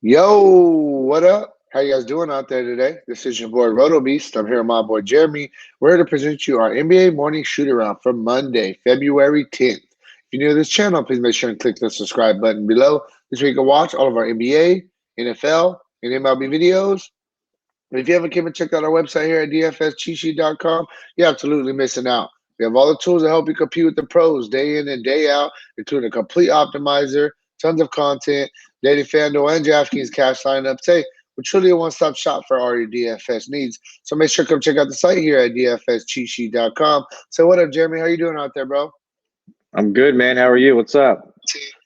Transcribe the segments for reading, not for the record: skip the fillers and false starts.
Yo, what up? How you guys doing out there today? This is your boy Roto Beast. I'm here with my boy Jeremy. We're here to present you our NBA morning shoot around for Monday, February 10th. If you're new to this channel, please make sure and click the subscribe button below. This way you can watch all of our NBA, NFL, and MLB videos. And if you haven't came and checked out our website here at dfscheatsheet.com, you're absolutely missing out. We have all the tools to help you compete with the pros day in and day out, including a complete optimizer, tons of content, daily FanDuel and DraftKings cash lineups. Hey, we're truly a one-stop shop for all your DFS needs. So make sure to come check out the site here at dfscheatsheet.com. So what up, Jeremy? How you doing out there, bro? I'm good, man. How are you? What's up?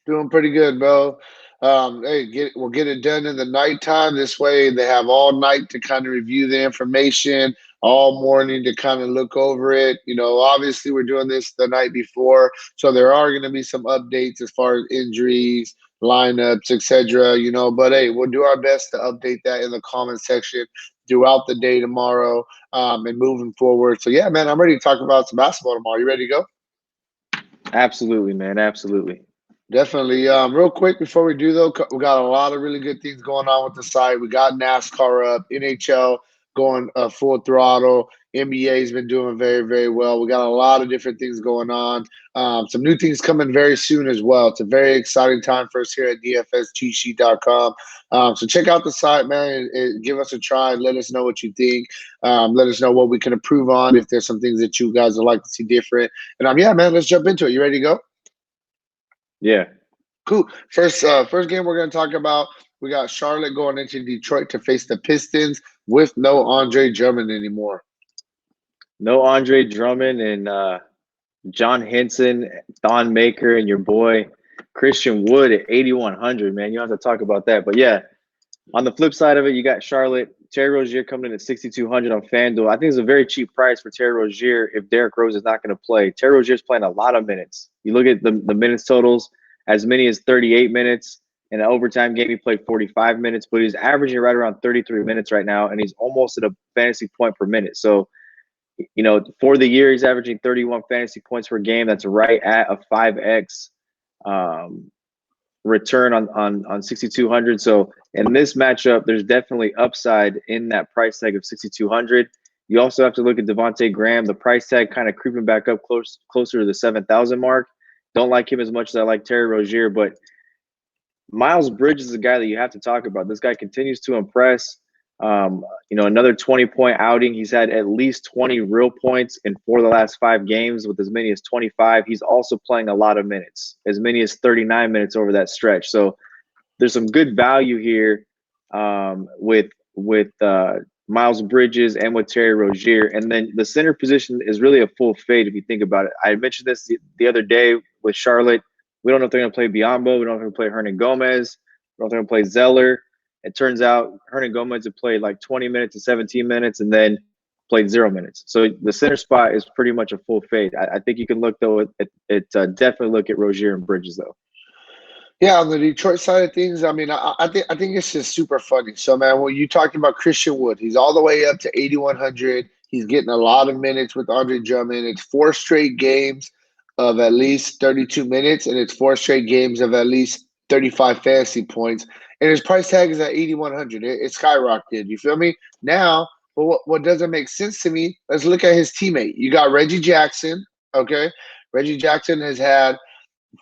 Doing pretty good, bro. Hey, we'll get it done in the nighttime. This way, they have all night to kind of review the information, all morning to kind of look over it. Obviously, we're doing this the night before, so there are going to be some updates as far as injuries, lineups, etc. But hey, we'll do our best to update that in the comment section throughout the day tomorrow, and moving forward. So yeah, man, I'm ready to talk about some basketball tomorrow. You ready to go? Absolutely, man. Absolutely. Definitely. Real quick before we do though, we got a lot of really good things going on with the site. We got NASCAR up, NHL going full throttle. NBA's been doing very, very well. We got a lot of different things going on. Some new things coming very soon as well. It's a very exciting time for us here at dfscheatsheet.com. So check out the site, man, and give us a try. Let us know what you think. Let us know what we can improve on if there's some things that you guys would like to see different. And yeah, man, let's jump into it. You ready to go? Yeah. Cool. First game we're going to talk about, we got Charlotte going into Detroit to face the Pistons with no Andre Drummond anymore. No Andre Drummond and John Henson, Thon Maker, and your boy Christian Wood at 8,100, man. You don't have to talk about that. But yeah, on the flip side of it, you got Charlotte. Terry Rozier coming in at 6,200 on FanDuel. I think it's a very cheap price for Terry Rozier if Derrick Rose is not going to play. Terry Rozier's playing a lot of minutes. You look at the minutes totals, as many as 38 minutes. In an overtime game, he played 45 minutes, but he's averaging right around 33 minutes right now, and he's almost at a fantasy point per minute. So, for the year, he's averaging 31 fantasy points per game. That's right at a 5X return on 6,200. So in this matchup, there's definitely upside in that price tag of 6,200. You also have to look at Devontae Graham. The price tag kind of creeping back up closer to the 7,000 mark. Don't like him as much as I like Terry Rozier, but Miles Bridges is a guy that you have to talk about. This guy continues to impress. Another 20-point outing. He's had at least 20 real points in 4 of the last 5 games with as many as 25. He's also playing a lot of minutes, as many as 39 minutes over that stretch. So there's some good value here with Miles Bridges and with Terry Rozier. And then the center position is really a full fade if you think about it. I mentioned this the other day with Charlotte. We don't know if they're going to play Biyombo. We don't know if they're going to play Hernan Gomez. We don't know if they're going to play Zeller. It turns out Hernan Gomez had played like 20 minutes and 17 minutes and then played 0 minutes. So the center spot is pretty much a full fade. I think you can look, though, definitely look at Rozier and Bridges, though. Yeah, on the Detroit side of things, I mean, I think it's just super funny. So, man, when you talking about Christian Wood, he's all the way up to 8,100. He's getting a lot of minutes with Andre Drummond. It's 4 straight games of at least 32 minutes, and it's 4 straight games of at least 35 fantasy points. And his price tag is at 8,100. It skyrocketed. You feel me? Now, but what doesn't make sense to me, let's look at his teammate. You got Reggie Jackson, okay? Reggie Jackson has had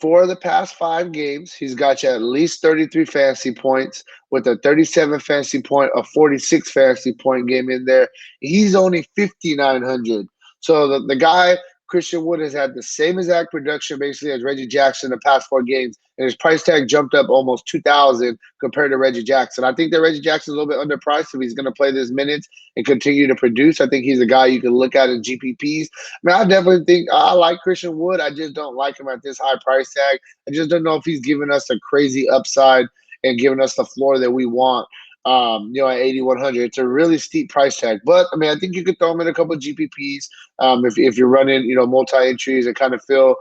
4 of the past 5 games. He's got you at least 33 fantasy points with a 37 fantasy point, a 46 fantasy point game in there. He's only 5,900. So the guy, Christian Wood, has had the same exact production basically as Reggie Jackson the past 4 games, and his price tag jumped up almost 2,000 compared to Reggie Jackson. I think that Reggie Jackson is a little bit underpriced if he's going to play this minutes and continue to produce. I think he's a guy you can look at in GPPs. I mean, I definitely think I like Christian Wood. I just don't like him at this high price tag. I just don't know if he's giving us a crazy upside and giving us the floor that we want. At 8,100, it's a really steep price tag. But I mean, I think you could throw him in a couple of GPPs if you're running, multi entries and kind of feel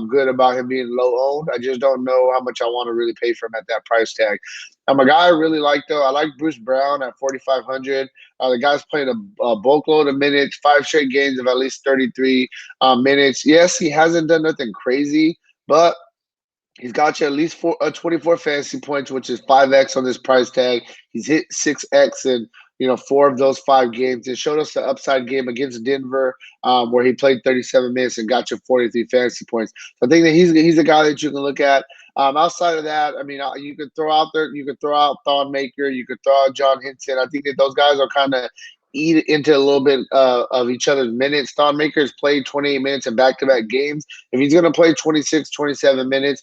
good about him being low owned. I just don't know how much I want to really pay for him at that price tag. A guy I really like though, I like Bruce Brown at 4,500. The guy's playing a bulk load of minutes, 5 straight games of at least 33 minutes. Yes, he hasn't done nothing crazy, but He's got you at least 24 fantasy points, which is 5x on this price tag. He's hit 6x in 4 of those 5 games. It showed us the upside game against Denver, where he played 37 minutes and got you 43 fantasy points. So I think that he's a guy that you can look at. Outside of that, I mean, you could throw out Thon Maker, you could throw out John Henson. I think that those guys are kind of eat into a little bit of each other's minutes. Thon Maker's played 28 minutes in back-to-back games. If he's going to play 26, 27 minutes,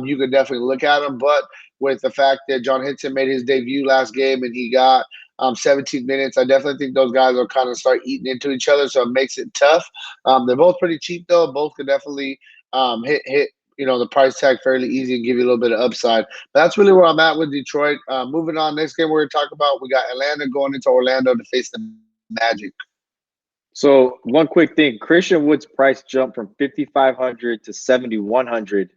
you could definitely look at him. But with the fact that John Henson made his debut last game and he got 17 minutes, I definitely think those guys will kind of start eating into each other, so it makes it tough. They're both pretty cheap, though. Both could definitely hit the price tag fairly easy and give you a little bit of upside. But that's really where I'm at with Detroit. Moving on, next game we're going to talk about, we got Atlanta going into Orlando to face the Magic. So one quick thing, Christian Wood's price jumped from 5,500 to 7,100.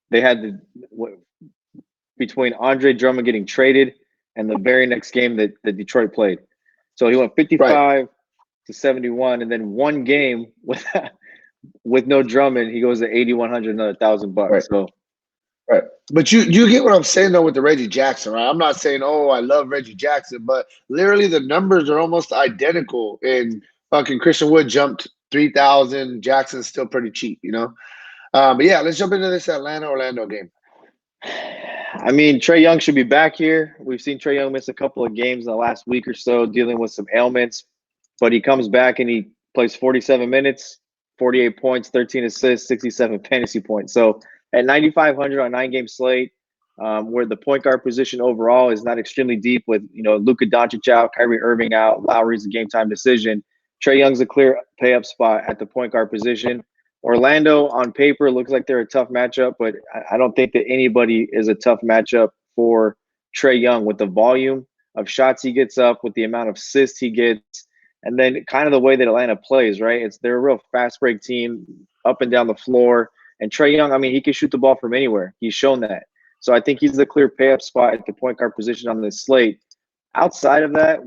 They had between Andre Drummond getting traded and the very next game that Detroit played. So he went 55 to 71, and then one game with no Drummond, he goes to 8,100, another $1,000. Right. So, right. But you get what I'm saying though with the Reggie Jackson, right? I'm not saying, oh, I love Reggie Jackson, but literally the numbers are almost identical. And fucking Christian Wood jumped 3,000. Jackson's still pretty cheap, But yeah, let's jump into this Atlanta-Orlando game. I mean, Trae Young should be back here. We've seen Trae Young miss a couple of games in the last week or so, dealing with some ailments. But he comes back and he plays 47 minutes, 48 points, 13 assists, 67 fantasy points. So at 9,500 on 9-game slate, where the point guard position overall is not extremely deep with, Luka Doncic out, Kyrie Irving out, Lowry's a game time decision. Trae Young's a clear pay up spot at the point guard position. Orlando on paper looks like they're a tough matchup, but I don't think that anybody is a tough matchup for Trae Young with the volume of shots he gets up, with the amount of assists he gets, and then kind of the way that Atlanta plays, right? They're a real fast break team up and down the floor. And Trae Young, I mean, he can shoot the ball from anywhere. He's shown that. So I think he's the clear pay-up spot at the point guard position on this slate. Outside of that,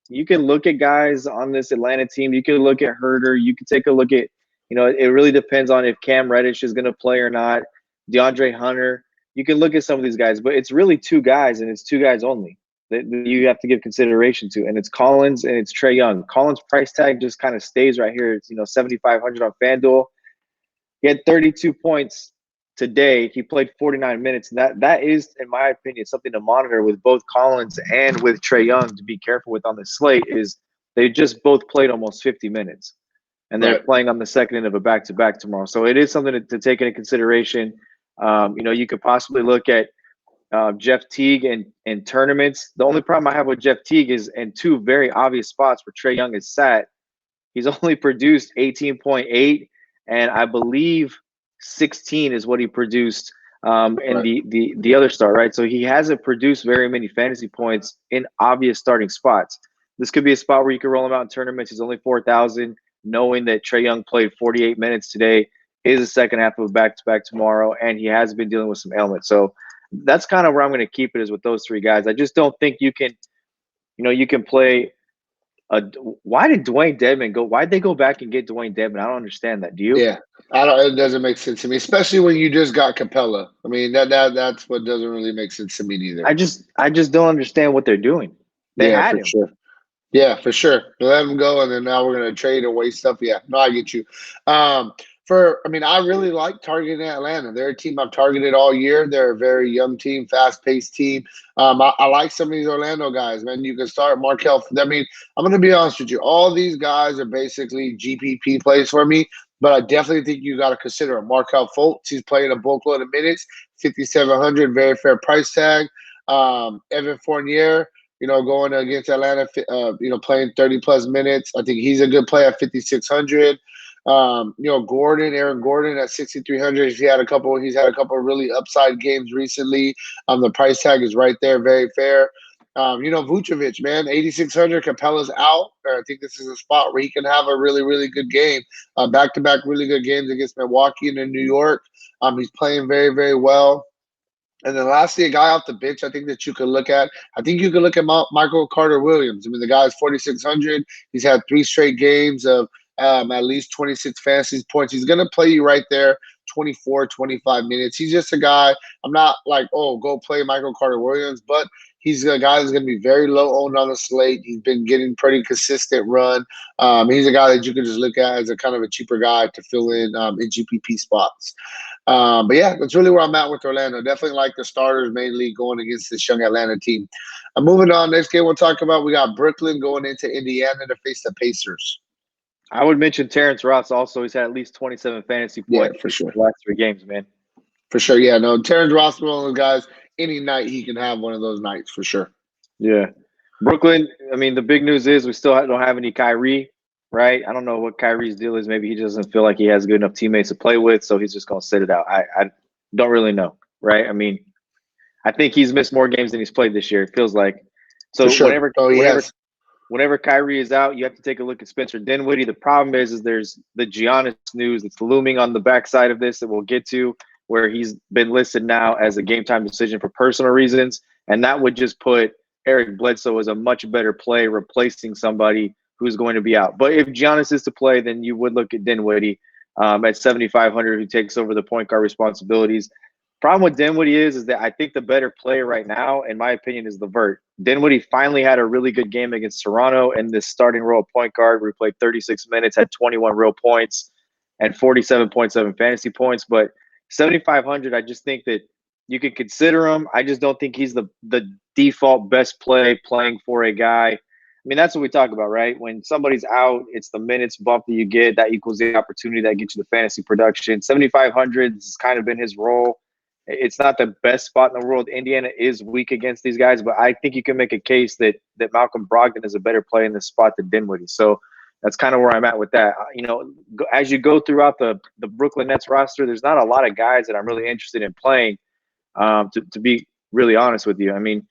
you can look at guys on this Atlanta team. You can look at Herder. You can take a look at, it really depends on if Cam Reddish is going to play or not. DeAndre Hunter. You can look at some of these guys, but it's really 2 guys, and it's 2 guys only that you have to give consideration to, and it's Collins and it's Trae Young. Collins' price tag just kind of stays right here. It's 7,500 on FanDuel. He had 32 points today. He played 49 minutes. And that is, in my opinion, something to monitor with both Collins and with Trae Young to be careful with on the slate. Is they just both played almost 50 minutes, and they're playing on the second end of a back-to-back tomorrow. So it is something to take into consideration. You could possibly look at Jeff Teague in tournaments. The only problem I have with Jeff Teague is in 2 very obvious spots where Trae Young is sat. He's only produced 18.8, and I believe 16 is what he produced in the other start, right? So he hasn't produced very many fantasy points in obvious starting spots. This could be a spot where you can roll him out in tournaments. He's only 4,000, knowing that Trae Young played 48 minutes today, is the second half of a back-to-back tomorrow, and he has been dealing with some ailments. So that's kind of where I'm going to keep it, is with those 3 guys. I just don't think you can, you can play. Why did Dwayne Dedmon go? Why'd they go back and get Dwayne Dedmon? I don't understand that. Do you? Yeah, it doesn't make sense to me, especially when you just got Capella. I mean, that's what doesn't really make sense to me either. I just don't understand what they're doing. They had him. Sure. Yeah, for sure. Let him go, and then now we're gonna trade and waste stuff. Yeah, no, I get you. I really like targeting Atlanta. They're a team I've targeted all year. They're a very young team, fast-paced team. I like some of these Orlando guys, man. You can start Markelle. I mean, I'm going to be honest with you. All these guys are basically GPP plays for me, but I definitely think you got to consider him. Markelle Fultz, he's playing a boatload of minutes, 5,700, very fair price tag. Evan Fournier, going against Atlanta, playing 30-plus minutes. I think he's a good play at 5,600. Aaron Gordon at 6,300. He's had a couple of really upside games recently. The price tag is right there, very fair. Vucevic, man, 8,600. Capella's out. I think this is a spot where he can have a really, really good game. Back-to-back really good games against Milwaukee and in New York. He's playing very, very well. And then lastly, a guy off the bench I think that you could look at. I think you could look at Michael Carter-Williams. I mean, the guy's 4,600. He's had 3 straight games of at least 26 fantasy points. He's going to play you right there, 24, 25 minutes. He's just a guy. I'm not like, oh, go play Michael Carter Williams, but he's a guy that's going to be very low owned on the slate. He's been getting pretty consistent run. He's a guy that you can just look at as a kind of a cheaper guy to fill in GPP spots. But yeah, that's really where I'm at with Orlando. Definitely like the starters mainly going against this young Atlanta team. Moving on, next game we'll talk about, we got Brooklyn going into Indiana to face the Pacers. I would mention Terrence Ross also. He's had at least 27 fantasy points for sure. The last 3 games, man. For sure, yeah. No, Terrence Ross is one of those guys. Any night he can have one of those nights for sure. Yeah. Brooklyn, I mean, the big news is we still don't have any Kyrie, right? I don't know what Kyrie's deal is. Maybe he doesn't feel like he has good enough teammates to play with, so he's just going to sit it out. I don't really know, right? I mean, I think he's missed more games than he's played this year, it feels like. So for sure. whenever Kyrie is out, you have to take a look at Spencer Dinwiddie. The problem is there's the Giannis news that's looming on the backside of this that we'll get to, where he's been listed now as a game time decision for personal reasons. And that would just put Eric Bledsoe as a much better play, replacing somebody who's going to be out. But if Giannis is to play, then you would look at Dinwiddie at 7,500, who takes over the point guard responsibilities. Problem with Dinwiddie is that I think the better player right now, in my opinion, is LeVert. Dinwiddie finally had a really good game against Toronto in this starting role of point guard, where he played 36 minutes, had 21 real points, and 47.7 fantasy points. But 7,500, I just think that you could consider him. I just don't think he's the default best play playing for a guy. I mean, that's what we talk about, right? When somebody's out, it's the minutes bump that you get that equals the opportunity that gets you the fantasy production. 7,500 has kind of been his role. It's not the best spot in the world. Indiana is weak against these guys, but I think you can make a case that Malcolm Brogdon is a better play in this spot than Dinwiddie. So that's kind of where I'm at with that. You know, as you go throughout the Brooklyn Nets roster, there's not a lot of guys that I'm really interested in playing, to be really honest with you. I mean,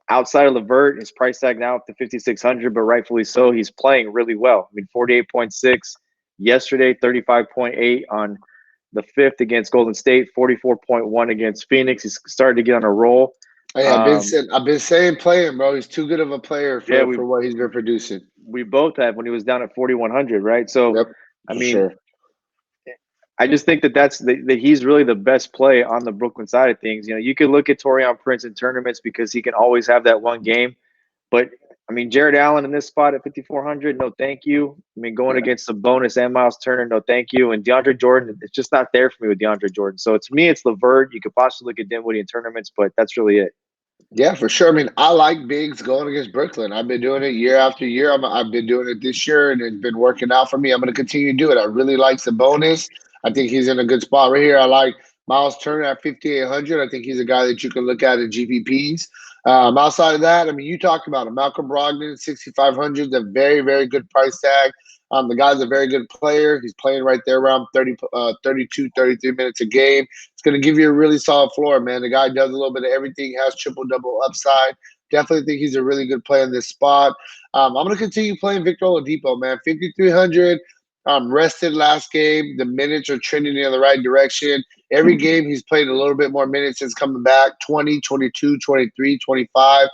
outside of LeVert, his price tag now up to 5,600, but rightfully so. He's playing really well. I mean, 48.6 yesterday, 35.8 on the 5th against Golden State, 44.1 against Phoenix. He's started to get on a roll. Hey, I've been saying play him, bro. He's too good of a player for what he's been producing. We both have when he was down at 4,100, right? So, yep, I mean, I just think that he's really the best play on the Brooklyn side of things. You know, you could look at Taurean Prince in tournaments because he can always have that one game. But, I mean, Jared Allen in this spot at 5,400, no thank you. I mean, going against Sabonis and Miles Turner, no thank you. And DeAndre Jordan, it's just not there for me with DeAndre Jordan. So, to me, it's LeVert. You could possibly look at Dinwiddie in tournaments, but that's really it. Yeah, for sure. I mean, I like bigs going against Brooklyn. I've been doing it year after year. I've been doing it this year, and it's been working out for me. I'm going to continue to do it. I really like Sabonis. I think he's in a good spot right here. I like Miles Turner at 5,800. I think he's a guy that you can look at in GPPs. Outside of that, I mean, you talked about him. Malcolm Brogdon, 6,500 is a very, very good price tag. The guy's a very good player. He's playing right there around 32, 33 minutes a game. It's going to give you a really solid floor, man. The guy does a little bit of everything, has triple-double upside. Definitely think he's a really good play in this spot. I'm going to continue playing Victor Oladipo, man. 5,300. Rested last game. The minutes are trending in the right direction. Every game he's played a little bit more minutes since coming back. 20, 22, 23, 25,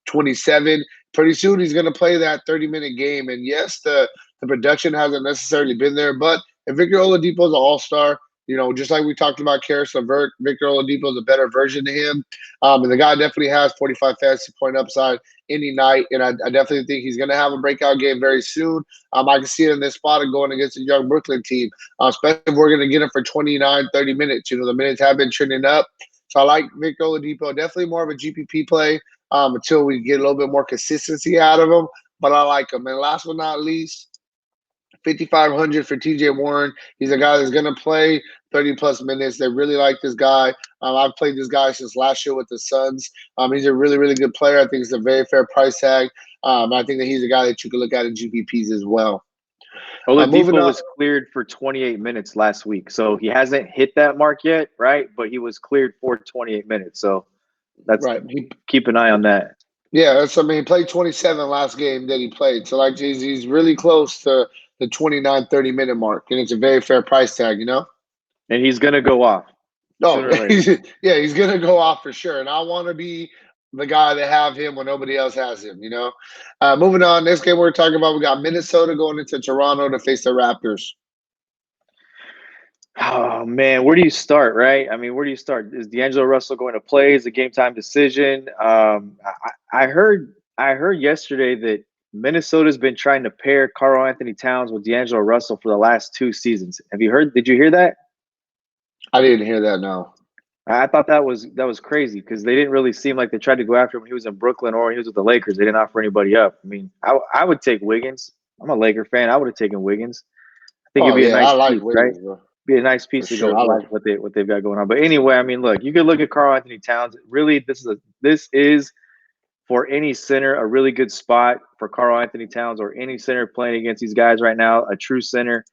27. Pretty soon he's going to play that 30-minute game. And yes, the production hasn't necessarily been there, but if Victor Oladipo is an all-star, you know, just like we talked about Karis LeVert, Victor Oladipo is a better version of him. And the guy definitely has 45 fantasy point upside any night, and I definitely think he's going to have a breakout game very soon. I can see it in this spot and going against a young Brooklyn team, especially if we're going to get him for 29, 30 minutes. You know, the minutes have been trending up. So I like Victor Oladipo, definitely more of a GPP play until we get a little bit more consistency out of him, but I like him. And last but not least, 5,500 for TJ Warren. He's a guy that's going to play 30-plus minutes. They really like this guy. I've played this guy since last year with the Suns. He's a really, really good player. I think it's a very fair price tag. I think that he's a guy that you can look at in GPPs as well. Oladipo was cleared for 28 minutes last week, so he hasn't hit that mark yet, right? But he was cleared for 28 minutes, so that's right. Keep an eye on that. Yeah, I mean, he played 27 last game that he played, so like he's really close to the 29, 30-minute mark, and it's a very fair price tag, you know? And he's going to go off. No, yeah, he's going to go off for sure, and I want to be the guy that have him when nobody else has him, you know? Moving on, next game we're talking about, we got Minnesota going into Toronto to face the Raptors. Oh man, where do you start, right? I mean, where do you start? Is D'Angelo Russell going to play? Is a game time decision? I heard yesterday that Minnesota's been trying to pair Karl Anthony Towns with D'Angelo Russell for the last 2 seasons. Have you heard? Did you hear that? I didn't hear that. No. I thought that was crazy because they didn't really seem like they tried to go after him when he was in Brooklyn or he was with the Lakers. They didn't offer anybody up. I mean, I would take Wiggins. I'm a Laker fan. I would have taken Wiggins. I think it'd Oh be a yeah, I nice like piece, right? Wiggins, bro, Be a nice for piece to sure. go I along like. with what they've got going on. But anyway, I mean, look, you could look at Karl Anthony Towns. Really, this is for any center a really good spot for Karl Anthony Towns or any center playing against these guys right now. A true center.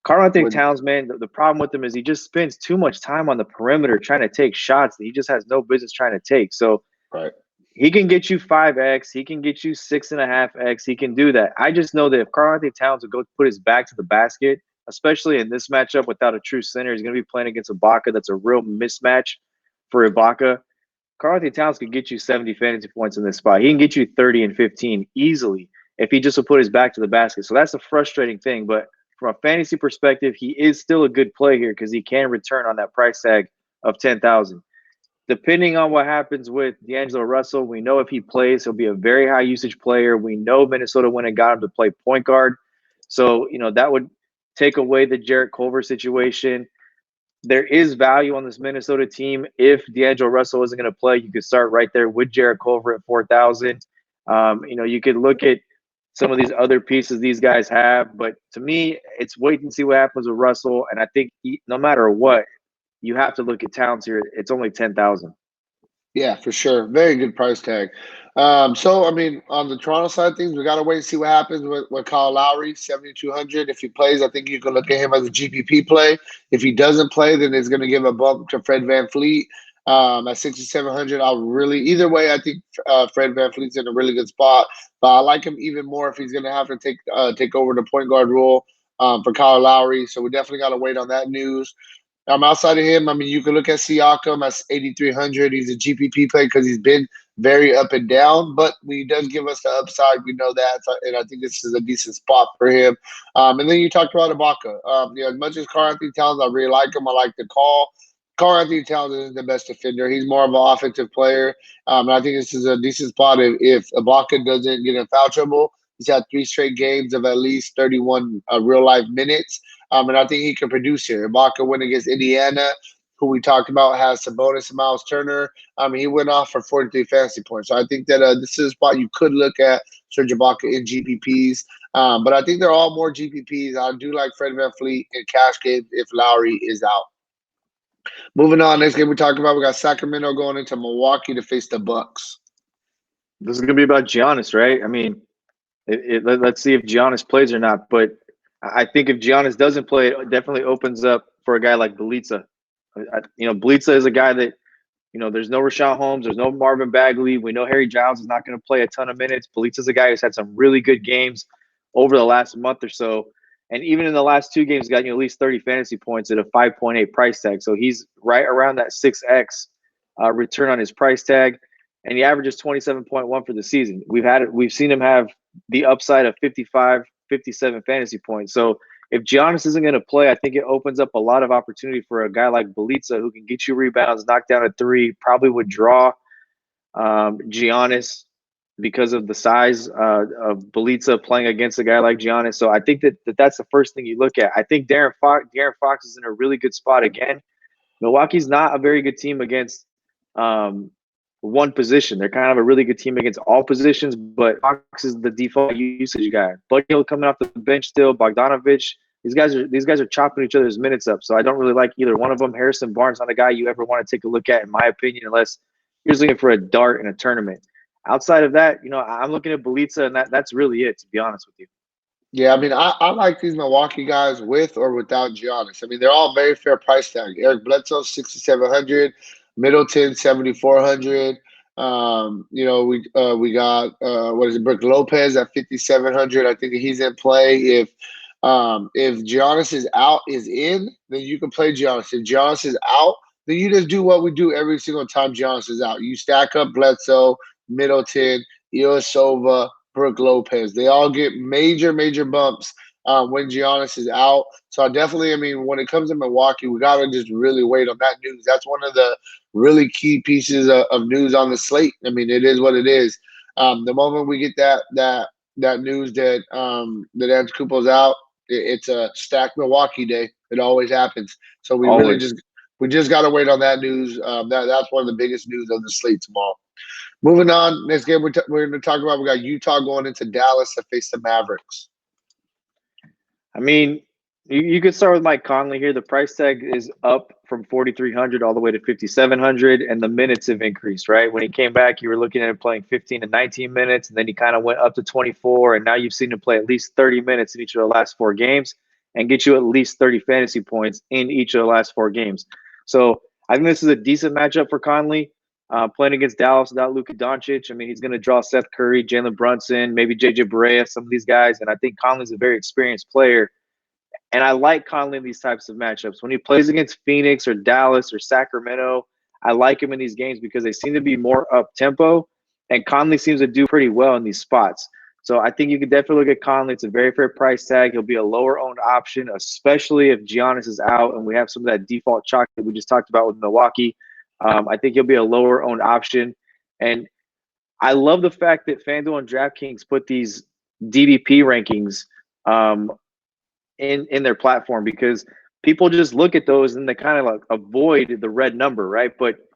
Karl Anthony Would Towns, man, the problem with him is he just spends too much time on the perimeter trying to take shots that he just has no business trying to take. So right. he can get you 5x, he can get you 6.5x, he can do that. I just know that if Karl Anthony Towns would go put his back to the basket, especially in this matchup without a true center, he's going to be playing against Ibaka. That's a real mismatch for Ibaka. Karl Anthony Towns could get you 70 fantasy points in this spot. He can get you 30 and 15 easily if he just would put his back to the basket. So that's a frustrating thing. But from a fantasy perspective, he is still a good play here because he can return on that price tag of 10,000. Depending on what happens with D'Angelo Russell, we know if he plays, he'll be a very high usage player. We know Minnesota went and got him to play point guard. So, that would take away the Jarrett Culver situation. There is value on this Minnesota team. If D'Angelo Russell isn't going to play, you could start right there with Jarrett Culver at 4,000. You could look at some of these other pieces these guys have, but to me, it's wait and see what happens with Russell. And I think no matter what, you have to look at Towns here. It's only 10,000. Yeah, for sure. Very good price tag. So I mean, on the Toronto side of things, we gotta wait and see what happens with Kyle Lowry, 7,200. If he plays, I think you can look at him as a GPP play. If he doesn't play, then it's gonna give a bump to Fred VanVleet. At 6,700, I'll really either way. I think Fred VanVleet's in a really good spot, but I like him even more if he's gonna have to take over the point guard role for Kyle Lowry. So we definitely gotta wait on that news. Outside of him, I mean, you can look at Siakam at 8,300. He's a GPP play because he's been very up and down, but he does give us the upside. We know that, and I think this is a decent spot for him. And then you talked about Ibaka. As much as Karl Anthony Towns, I really like him. I like the call. Karl Anthony Towns isn't the best defender. He's more of an offensive player. And I think this is a decent spot if Ibaka doesn't get in foul trouble. He's had 3 straight games of at least 31 real life minutes. And I think he can produce here. Ibaka went against Indiana, who we talked about has Sabonis and Miles Turner. He went off for 43 fantasy points. So I think that this is a spot you could look at Serge Ibaka in GPPs. But I think they're all more GPPs. I do like Fred VanVleet in cash games if Lowry is out. Moving on, next game we talk about, we got Sacramento going into Milwaukee to face the Bucks. This is going to be about Giannis, right? I mean, let's see if Giannis plays or not. But I think if Giannis doesn't play, it definitely opens up for a guy like Bjelica. Bjelica is a guy that, there's no Rashawn Holmes, there's no Marvin Bagley. We know Harry Giles is not going to play a ton of minutes. Bjelica is a guy who's had some really good games over the last month or so. And even in the last 2 games, got at least 30 fantasy points at a 5.8 price tag. So he's right around that 6x return on his price tag. And he averages 27.1 for the season. We've seen him have the upside of 55, 57 fantasy points. So if Giannis isn't going to play, I think it opens up a lot of opportunity for a guy like Bjelica who can get you rebounds, knock down a 3, probably would draw Giannis because of the size of Bjelica playing against a guy like Giannis. So I think that's the first thing you look at. I think De'Aaron Fox is in a really good spot again. Milwaukee's not a very good team against one position. They're kind of a really good team against all positions, but Fox is the default usage guy. Buddy Hield coming off the bench still, Bogdanovich. These guys are chopping each other's minutes up. So I don't really like either one of them. Harrison Barnes not a guy you ever want to take a look at, in my opinion, unless you're looking for a dart in a tournament. Outside of that, I'm looking at Bjelica, and that's really it, to be honest with you. Yeah, I mean, I like these Milwaukee guys with or without Giannis. I mean, they're all very fair price tag. Eric Bledsoe, 6,700. Middleton, 7,400. We got what is it, Brook Lopez at 5,700. I think he's in play. If Giannis is in, then you can play Giannis. If Giannis is out, then you just do what we do every single time Giannis is out. You stack up Bledsoe, Middleton, Ilyasova, Brook Lopez. They all get major, major bumps when Giannis is out. So I mean, when it comes to Milwaukee, we got to just really wait on that news. That's one of the really key pieces of news on the slate. I mean, it is what it is. The moment we get that news that that Antetokounmpo's out, it's a stacked Milwaukee day. It always happens. So Always. we just got to wait on that news. That's one of the biggest news of the slate tomorrow. Moving on, next game we're going to talk about. We got Utah going into Dallas to face the Mavericks. I mean, you could start with Mike Conley here. The price tag is up from 4,300 all the way to 5,700, and the minutes have increased, right? When he came back, you were looking at him playing 15 to 19 minutes, and then he kind of went up to 24, and now you've seen him play at least 30 minutes in each of the last 4 games and get you at least 30 fantasy points in each of the last 4 games. So I think this is a decent matchup for Conley. Playing against Dallas without Luka Doncic, I mean, he's going to draw Seth Curry, Jalen Brunson, maybe JJ Barea, some of these guys. And I think Conley's a very experienced player. And I like Conley in these types of matchups. When he plays against Phoenix or Dallas or Sacramento, I like him in these games because they seem to be more up-tempo. And Conley seems to do pretty well in these spots. So I think you could definitely look at Conley. It's a very fair price tag. He'll be a lower-owned option, especially if Giannis is out and we have some of that default chalk that we just talked about with Milwaukee. I think he'll be a lower owned option. And I love the fact that FanDuel and DraftKings put these DVP rankings in their platform because people just look at those and they kind of like avoid the red number, right? But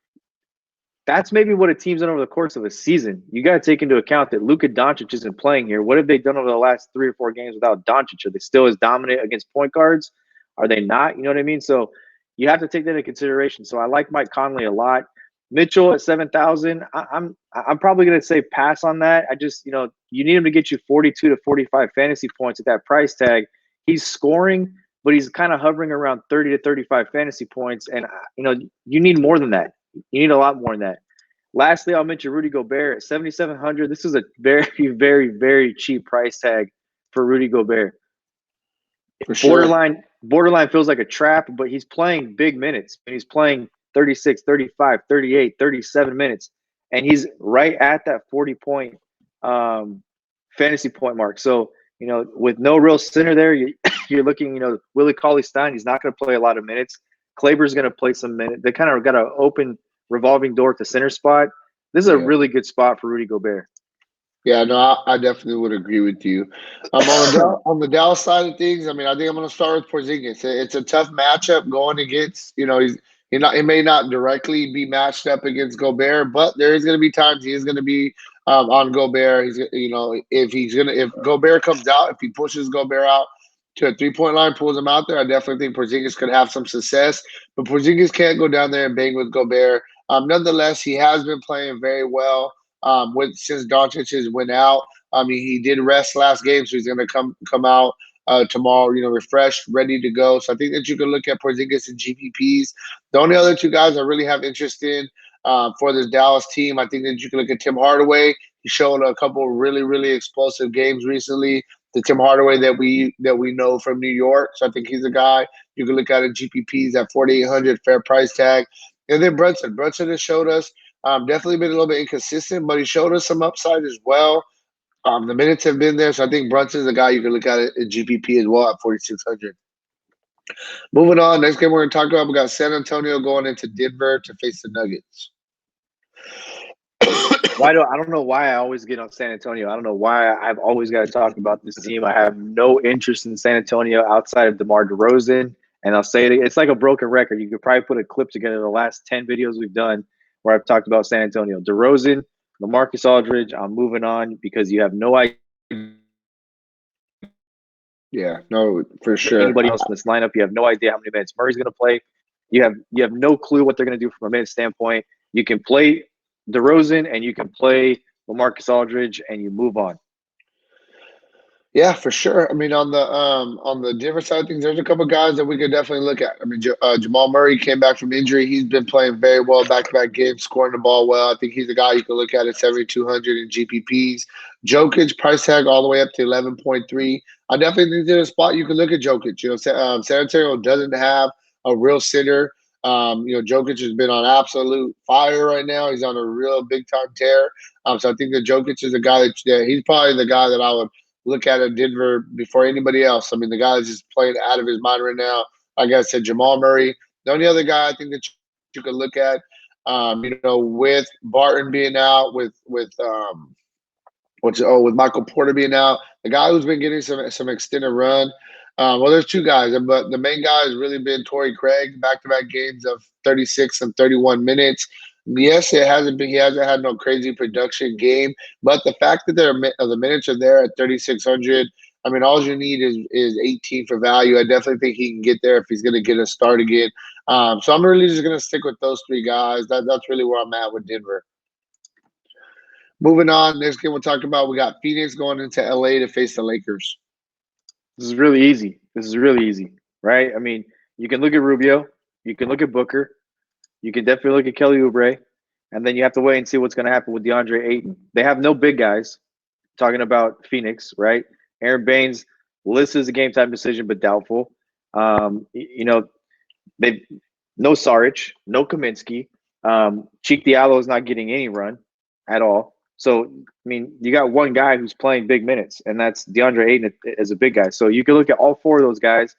that's maybe what a team's done over the course of a season. You got to take into account that Luka Doncic isn't playing here. What have they done over the last 3 or 4 games without Doncic? Are they still as dominant against point guards? Are they not? You know what I mean? So you have to take that into consideration. So I like Mike Conley a lot. Mitchell at 7,000. I'm probably going to say pass on that. I just, you need him to get you 42 to 45 fantasy points at that price tag. He's scoring, but he's kind of hovering around 30 to 35 fantasy points. And, you need more than that. You need a lot more than that. Lastly, I'll mention Rudy Gobert at 7,700. This is a very, very, very cheap price tag for Rudy Gobert. For sure. Borderline feels like a trap, but he's playing big minutes. He's playing 36, 35, 38, 37 minutes, and he's right at that 40-point fantasy point mark. So, with no real center there, you're looking, Willie Cauley-Stein, he's not going to play a lot of minutes. Kleber's going to play some minutes. They kind of got an open revolving door at the center spot. This is a really good spot for Rudy Gobert. Yeah, no, I definitely would agree with you. On the Dallas side of things, I mean, I think I'm going to start with Porzingis. It's a tough matchup going against, he may not directly be matched up against Gobert, but there is going to be times he is going to be on Gobert. He's, if Gobert comes out, if he pushes Gobert out to a 3-point line, pulls him out there, I definitely think Porzingis could have some success. But Porzingis can't go down there and bang with Gobert. Nonetheless, he has been playing very well. Since Doncic has went out, I mean, he did rest last game, so he's going to come out tomorrow, refreshed, ready to go. So I think that you can look at Porzingis and GPPs. The only other 2 guys I really have interest in for this Dallas team, I think that you can look at Tim Hardaway. He's shown a couple really, really explosive games recently. The Tim Hardaway that we know from New York. So I think he's a guy you can look at GPPs at 4,800, fair price tag. And then Brunson. Brunson has showed us. Definitely been a little bit inconsistent, but he showed us some upside as well. The minutes have been there, so I think Brunson's a guy you can look at GPP as well at 4,600. Moving on, next game we're going to talk about, we got San Antonio going into Denver to face the Nuggets. I don't know why I always get on San Antonio. I don't know why I've always got to talk about this team. I have no interest in San Antonio outside of DeMar DeRozan, and I'll say it's like a broken record. You could probably put a clip together of the last 10 videos we've done where I've talked about San Antonio. DeRozan, LaMarcus Aldridge, I'm moving on because you have no idea. Yeah, no, for sure. Anybody else in this lineup, you have no idea how many minutes Murray's going to play. You have no clue what they're going to do from a minute standpoint. You can play DeRozan and you can play LaMarcus Aldridge and you move on. Yeah, for sure. I mean, on the Denver side of things, there's a couple of guys that we could definitely look at. I mean, Jamal Murray came back from injury. He's been playing very well, back-to-back games, scoring the ball well. I think he's a guy you can look at 7,200 in GPPs. Jokic, price tag all the way up to 11.3. I definitely think there's a spot you can look at Jokic. San Antonio doesn't have a real center. Jokic has been on absolute fire right now. He's on a real big-time tear. So I think that Jokic is a guy that he's probably the guy that I would look at Denver before anybody else. I mean, the guy is just playing out of his mind right now. Like I said, Jamal Murray. The only other guy I think that you could look at, with Barton being out, with Michael Porter being out, the guy who's been getting some extended run. Well, there's two guys, but the main guy has really been Torrey Craig, back-to-back games of 36 and 31 minutes. Yes, it hasn't been. He hasn't had no crazy production game, but the fact that the minutes are there at 3,600. I mean, all you need is 18 for value. I definitely think he can get there if he's going to get a start again. So I'm really just going to stick with those three guys. That's really where I'm at with Denver. Moving on, next game we'll talk about, we got Phoenix going into LA to face the Lakers. This is really easy. This is really easy, right? I mean, you can look at Rubio, you can look at Booker, you can definitely look at Kelly Oubre, and then you have to wait and see what's going to happen with DeAndre Ayton. They have no big guys. Talking about Phoenix, right? Aaron Baines listed as a game time decision, but doubtful. They no Saric, no Kaminsky. Cheek Diallo is not getting any run at all. So, I mean, you got one guy who's playing big minutes, and that's DeAndre Ayton as a big guy. So you can look at all four of those guys.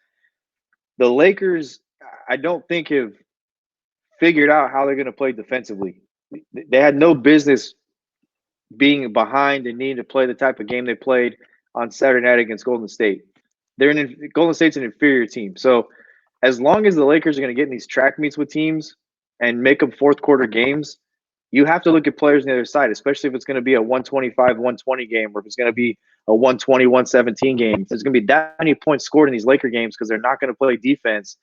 The Lakers, I don't think, have figured out how they're going to play defensively. They had no business being behind and needing to play the type of game they played on Saturday night against Golden State. Golden State's an inferior team. So as long as the Lakers are going to get in these track meets with teams and make them fourth quarter games, you have to look at players on the other side, especially if it's going to be a 125, 120 game, or if it's going to be a 120, 117 game. There's going to be that many points scored in these Laker games because they're not going to play defense.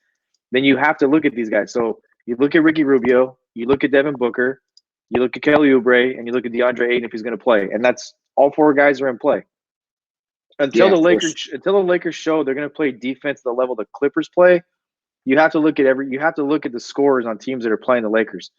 Then you have to look at these guys. So you look at Ricky Rubio, you look at Devin Booker, you look at Kelly Oubre, and you look at DeAndre Ayton if he's going to play. And that's all four guys are in play. Until the Lakers show they're going to play defense at the level the Clippers play, you have to look at the scores on teams that are playing the Lakers.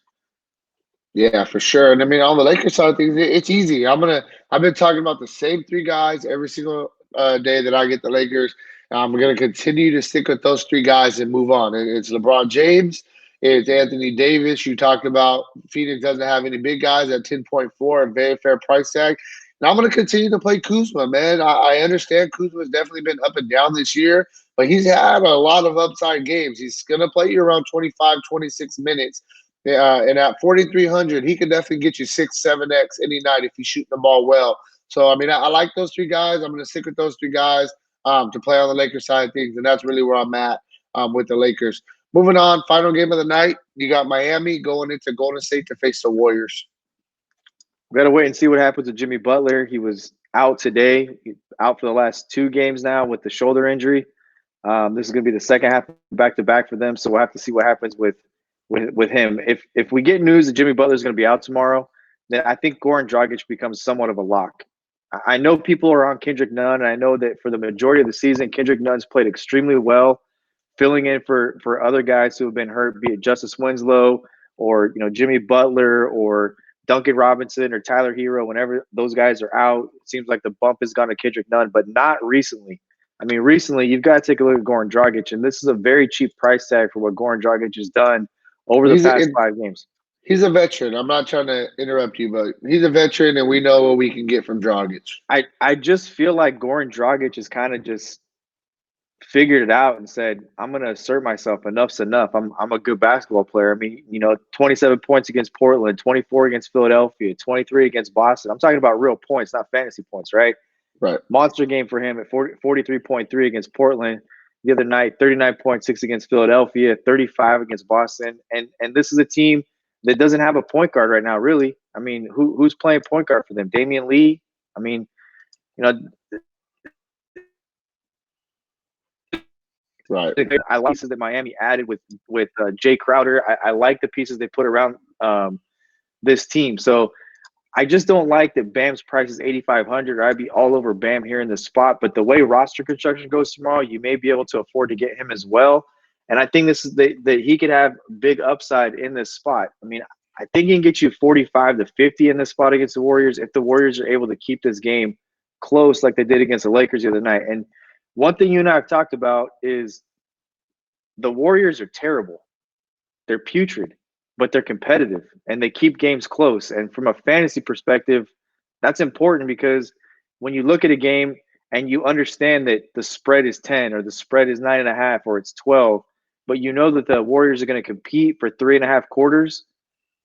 Yeah, for sure. And I mean, on the Lakers side of things, it's easy. I've been talking about the same three guys every single day that I get the Lakers. We're going to continue to stick with those three guys and move on. It's LeBron James, it's Anthony Davis. You talked about Phoenix doesn't have any big guys at 10.4, a very fair price tag. And I'm going to continue to play Kuzma, man. I understand Kuzma's definitely been up and down this year, but he's had a lot of upside games. He's going to play you around 25, 26 minutes. And at 4,300, he can definitely get you 6, 7x any night if he's shooting the ball well. So, I mean, I like those three guys. I'm going to stick with those three guys to play on the Lakers side of things, and that's really where I'm at with the Lakers. Moving on, final game of the night, you got Miami going into Golden State to face the Warriors. We got to wait and see what happens with Jimmy Butler. He was out today, out for the last 2 games now with the shoulder injury. This is going to be the second half back-to-back for them, so we'll have to see what happens with him. If we get news that Jimmy Butler is going to be out tomorrow, then I think Goran Dragic becomes somewhat of a lock. I know people are on Kendrick Nunn, and I know that for the majority of the season, Kendrick Nunn's played extremely well, filling in for other guys who have been hurt, be it Justice Winslow or Jimmy Butler or Duncan Robinson or Tyler Hero. Whenever those guys are out, it seems like the bump has gone to Kendrick Nunn, but not recently. I mean, recently you've got to take a look at Goran Dragic, and this is a very cheap price tag for what Goran Dragic has done over the past 5 games. He's a veteran. I'm not trying to interrupt you, but he's a veteran, and we know what we can get from Dragic. I just feel like Goran Dragic has kind of just figured it out and said, I'm going to assert myself. Enough's enough. I'm a good basketball player. I mean, 27 points against Portland, 24 against Philadelphia, 23 against Boston. I'm talking about real points, not fantasy points, right? Right. Monster game for him at 43.3 against Portland the other night, 39.6 against Philadelphia, 35 against Boston. And this is a team that doesn't have a point guard right now, really. I mean, who's playing point guard for them? Damian Lee? I mean, right. I like pieces that Miami added with Jay Crowder. I like the pieces they put around this team. So I just don't like that Bam's price is 8,500. I'd be all over Bam here in this spot. But the way roster construction goes tomorrow, you may be able to afford to get him as well. And I think this is that he could have big upside in this spot. I mean, I think he can get you 45 to 50 in this spot against the Warriors if the Warriors are able to keep this game close like they did against the Lakers the other night. And one thing you and I have talked about is the Warriors are terrible. They're putrid, but they're competitive, and they keep games close. And from a fantasy perspective, that's important because when you look at a game and you understand that the spread is 10 or the spread is 9.5 or it's 12, but you know that the Warriors are going to compete for 3.5 quarters,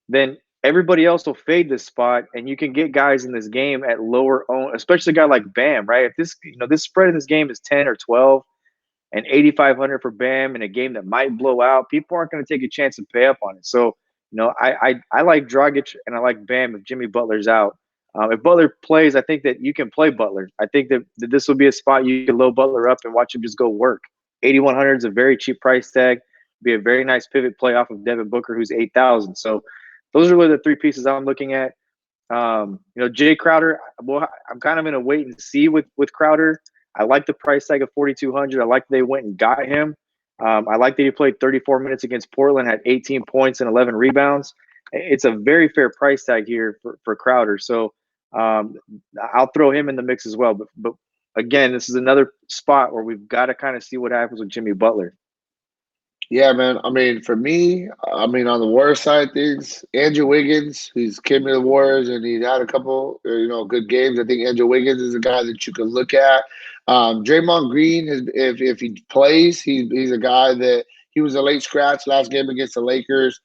then everybody else will fade this spot, and you can get guys in this game at lower own, especially a guy like Bam, right? If this spread in this game is 10 or 12 and 8,500 for Bam in a game that might blow out, people aren't going to take a chance and pay up on it. So, I like Dragic and I like Bam if Jimmy Butler's out. If Butler plays, I think that you can play Butler. I think that this will be a spot you can load Butler up and watch him just go work. 8,100 is a very cheap price tag. Be a very nice pivot play off of Devin Booker, who's 8,000. So those are really the three pieces I'm looking at. Jay Crowder, well, I'm kind of in a wait and see with Crowder. I like the price tag of 4,200. I like that they went and got him. I like that he played 34 minutes against Portland, had 18 points and 11 rebounds. It's a very fair price tag here for Crowder. So I'll throw him in the mix as well. But again, this is another spot where we've got to kind of see what happens with Jimmy Butler. Yeah, man. I mean, for me, on the Warriors side of things, Andrew Wiggins, he's came to the Warriors and he's had a couple, good games. I think Andrew Wiggins is a guy that you can look at. Draymond Green, if he plays, he's a guy that he was a late scratch last game against the Lakers,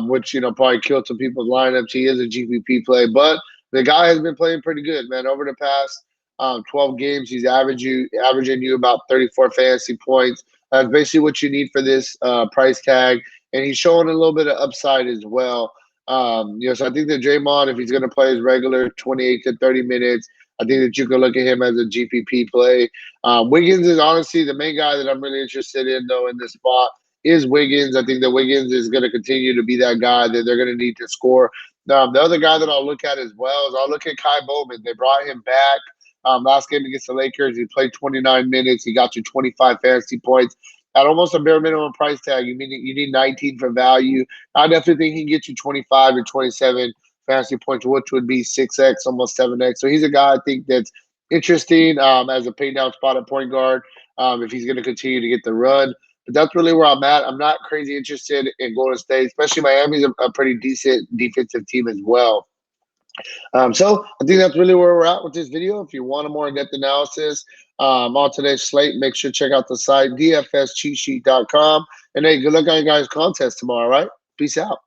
which probably killed some people's lineups. He is a GPP play, but the guy has been playing pretty good, man. Over the past 12 games, he's averaging you about 34 fantasy points. That's basically what you need for this price tag, and he's showing a little bit of upside as well. So I think that Draymond, if he's going to play his regular 28 to 30 minutes, I think that you can look at him as a GPP play. Wiggins is honestly the main guy that I'm really interested in, though, in this spot is Wiggins. I think that Wiggins is going to continue to be that guy that they're going to need to score. The other guy that I'll look at as well is I'll look at Kai Bowman. They brought him back. Last game against the Lakers, he played 29 minutes. He got you 25 fantasy points at almost a bare minimum price tag. You need 19 for value. I definitely think he can get you 25 or 27 fantasy points, which would be 6x, almost 7x. So he's a guy I think that's interesting as a pay down spot at point guard if he's going to continue to get the run. But that's really where I'm at. I'm not crazy interested in Golden State, especially Miami's a pretty decent defensive team as well. So I think that's really where we're at with this video. If you want a more in-depth analysis on today's slate, make sure to check out the site, dfscheatsheet.com. And hey, good luck on your guys' contest tomorrow, right? Peace out.